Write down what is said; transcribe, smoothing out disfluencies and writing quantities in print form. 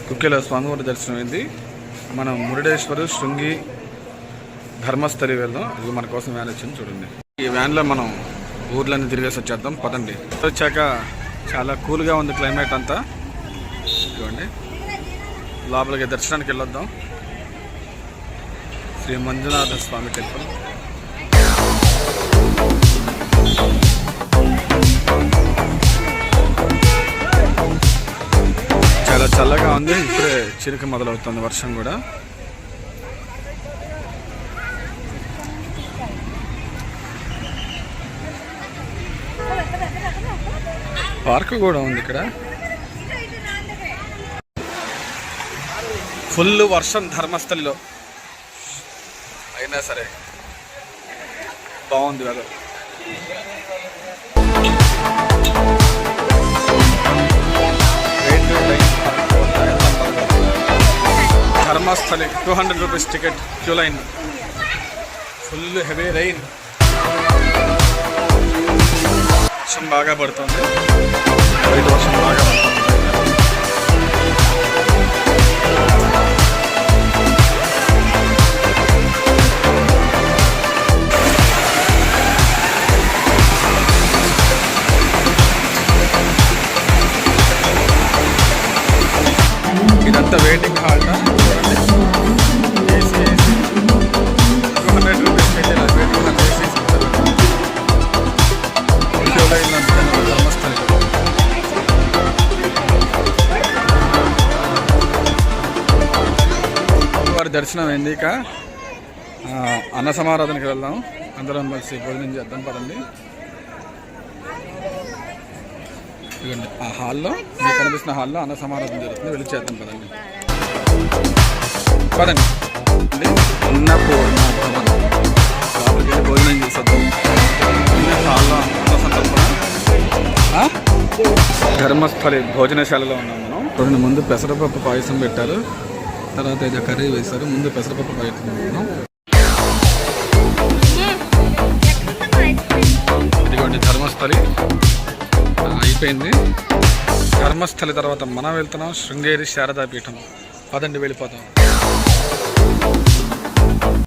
కుక్కేలో స్వామివారి దర్శనం అయింది. మనం మురుడేశ్వరు శృంగి ధర్మస్థలి వెళ్దాం. ఇది మన కోసం వ్యాన్ వచ్చింది చూడండి. ఈ వ్యాన్లో మనం ఊర్లన్నీ తిరిగేసి వచ్చేద్దాం పదండి. వచ్చాక చాలా కూల్గా ఉంది క్లైమేట్ అంతా. చూడండి లోపలికి దర్శనానికి వెళ్ళొద్దాం. శ్రీ మంజునాథ స్వామి టెంపుల్. చాలా చల్లగా ఉంది. ఇప్పుడే చిరుకు మొదలవుతుంది వర్షం కూడా. పార్క్ కూడా ఉంది ఇక్కడ. ఫుల్ వర్షం ధర్మస్థలిలో అయినా సరే బాగుంది weather. Dharmasthala 200 rupees ticket. Queue line. Full heavy rain. వర్షం బాగా పడుతుంది. బయట వర్షం బాగా పడుతుంది. ఇదంతా వెయిటింగ్ హాల్. 200 రూపీస్ పెట్టి వెయిటింగ్ హాల్ వేసి ధర్మస్థలి. వారి దర్శనం అయింది. ఇక అన్న సమారాధనకి వెళ్దాం. అందరం కలిసి భోజనం చేద్దాం పదండి. ఇదిగోండి ఆ హాల్లో, మీకు కనిపిస్తున్న హాల్లో అన్న సమారాధన జరుగుతుంది. వెళ్ళి చేద్దాం పదండి. పదండి అన్నపూర్ణ భవన్ భోజనం చేసేద్దాం. హాల్లో అన్న సంతర్పణ. ధర్మస్థలి భోజనశాలలో ఉన్నాం మనం. రెండు ముందు పెసరపప్పు పాయసం పెట్టారు, తర్వాత ఏదో కర్రీ వేశారు. ముందు పెసరపప్పు పాయసం తిన్నాం. ఇదిగోండి ధర్మస్థలి అయిపోయింది. ధర్మస్థలి తర్వాత మనం వెళ్తున్నాం శృంగేరి శారదాపీఠం. పదండి వెళ్ళిపోతాం.